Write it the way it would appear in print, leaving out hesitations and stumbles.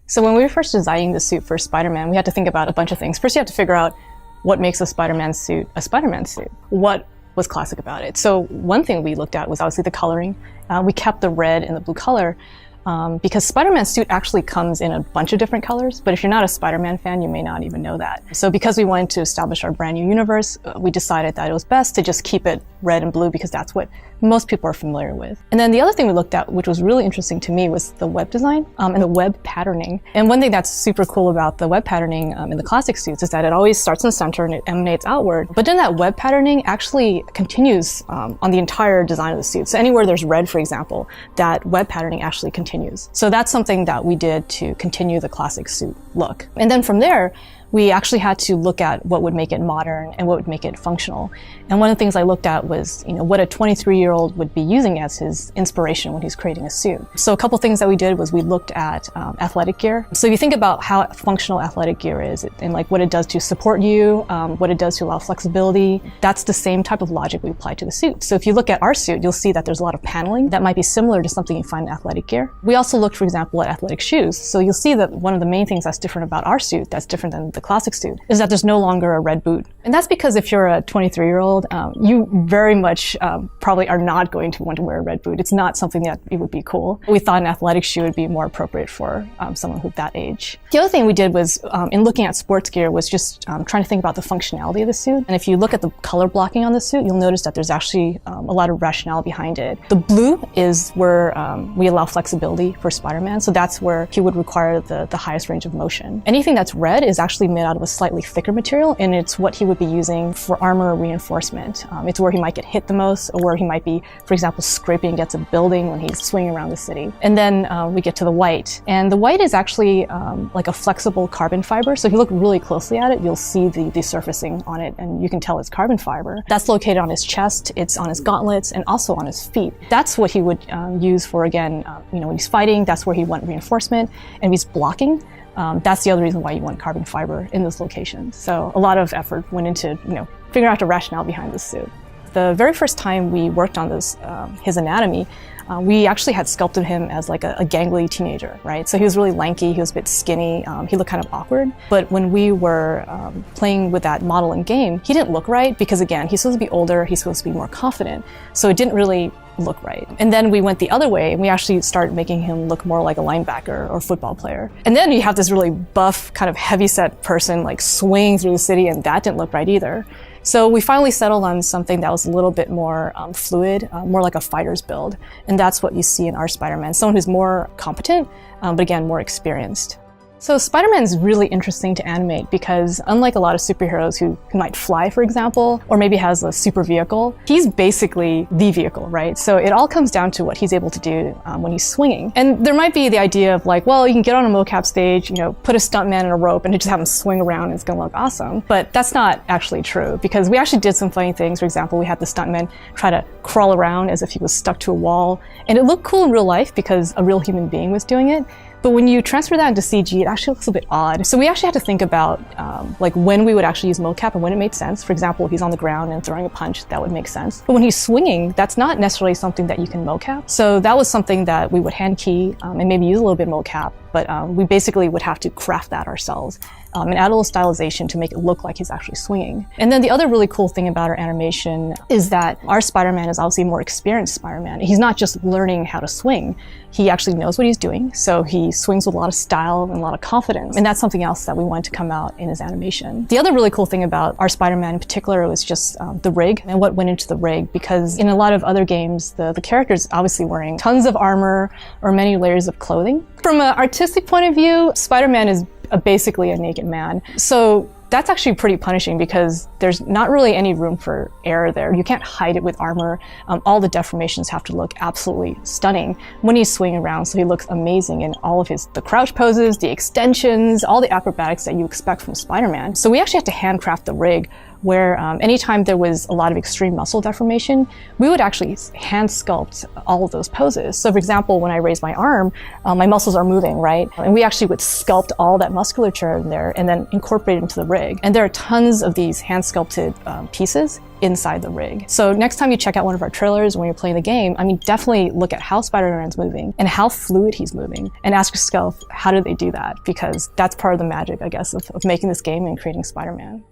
So when we were first designing the suit for Spider-Man, we had to think about a bunch of things. First, you have to figure out what makes a Spider-Man suit a Spider-Man suit. What was classic about it? So one thing we looked at was obviously the coloring. We kept the red and the blue color because Spider-Man's suit actually comes in a bunch of different colors, but if you're not a Spider-Man fan, you may not even know that. So because we wanted to establish our brand new universe, we decided that it was best to just keep it red and blue because that's what most people are familiar with. And then the other thing we looked at, which was really interesting to me, was the web design and the web patterning. And one thing that's super cool about the web patterning in the classic suits is that it always starts in the center and it emanates outward. But then that web patterning actually continues on the entire design of the suit. So anywhere there's red, for example, that web patterning actually continues. So that's something that we did to continue the classic suit look. And then from there, we actually had to look at what would make it modern and what would make it functional. And one of the things I looked at was, what a 23-year-old would be using as his inspiration when he's creating a suit. So a couple things that we did was we looked at athletic gear. So if you think about how functional athletic gear is and like what it does to support you, what it does to allow flexibility, that's the same type of logic we apply to the suit. So if you look at our suit, you'll see that there's a lot of paneling that might be similar to something you find in athletic gear. We also looked, for example, at athletic shoes. So you'll see that one of the main things that's different about our suit, that's different than the classic suit, is that there's no longer a red boot. And that's because if you're a 23-year-old, you very much probably are not going to want to wear a red boot. It's not something that it would be cool. We thought an athletic shoe would be more appropriate for someone who's that age. The other thing we did was, in looking at sports gear, was just trying to think about the functionality of the suit. And if you look at the color blocking on the suit, you'll notice that there's actually a lot of rationale behind it. The blue is where we allow flexibility for Spider-Man, so that's where he would require the highest range of motion. Anything that's red is actually made out of a slightly thicker material, and it's what he would be using for armor reinforcement. It's where he might get hit the most, or where he might be, for example, scraping against a building when he's swinging around the city. And then we get to the white. And the white is actually like a flexible carbon fiber. So if you look really closely at it, you'll see the surfacing on it, and you can tell it's carbon fiber. That's located on his chest, it's on his gauntlets, and also on his feet. That's what he would use for, again, when he's fighting, that's where he want reinforcement. And if he's blocking, that's the other reason why you want carbon fiber in those locations. So a lot of effort went into, figuring out the rationale behind this suit. The very first time we worked on this, his anatomy, we actually had sculpted him as like a gangly teenager, right? So he was really lanky, he was a bit skinny, he looked kind of awkward. But when we were playing with that model in game, he didn't look right because, again, he's supposed to be older, he's supposed to be more confident. So it didn't really look right. And then we went the other way and we actually started making him look more like a linebacker or football player. And then you have this really buff, kind of heavyset person like swinging through the city, and that didn't look right either. So we finally settled on something that was a little bit more fluid, more like a fighter's build. And that's what you see in our Spider-Man, someone who's more competent, but again, more experienced. So Spider-Man is really interesting to animate because unlike a lot of superheroes who might fly, for example, or maybe has a super vehicle, he's basically the vehicle, right? So it all comes down to what he's able to do when he's swinging. And there might be the idea of like, well, you can get on a mocap stage, put a stuntman in a rope and just have him swing around and it's gonna look awesome. But that's not actually true because we actually did some funny things. For example, we had the stuntman try to crawl around as if he was stuck to a wall. And it looked cool in real life because a real human being was doing it. But when you transfer that into CG, it actually looks a bit odd. So we actually had to think about like when we would actually use mocap and when it made sense. For example, if he's on the ground and throwing a punch, that would make sense. But when he's swinging, that's not necessarily something that you can mocap. So that was something that we would hand key and maybe use a little bit of mocap. But we basically would have to craft that ourselves and add a little stylization to make it look like he's actually swinging. And then the other really cool thing about our animation is that our Spider-Man is obviously a more experienced Spider-Man. He's not just learning how to swing. He actually knows what he's doing. So he swings with a lot of style and a lot of confidence. And that's something else that we wanted to come out in his animation. The other really cool thing about our Spider-Man in particular was just the rig and what went into the rig. Because in a lot of other games, the character's obviously wearing tons of armor or many layers of clothing. From an artistic point of view, Spider-Man is basically a naked man. So that's actually pretty punishing because there's not really any room for error there. You can't hide it with armor. All the deformations have to look absolutely stunning when he's swinging around. So he looks amazing in all of the crouch poses, the extensions, all the acrobatics that you expect from Spider-Man. So we actually had to handcraft the rig where anytime there was a lot of extreme muscle deformation, we would actually hand sculpt all of those poses. So for example, when I raise my arm, my muscles are moving, right? And we actually would sculpt all that musculature in there and then incorporate it into the rig. And there are tons of these hand sculpted pieces inside the rig. So next time you check out one of our trailers when you're playing the game, I mean, definitely look at how Spider-Man's moving and how fluid he's moving, and ask yourself, how did they do that? Because that's part of the magic, I guess, of making this game and creating Spider-Man.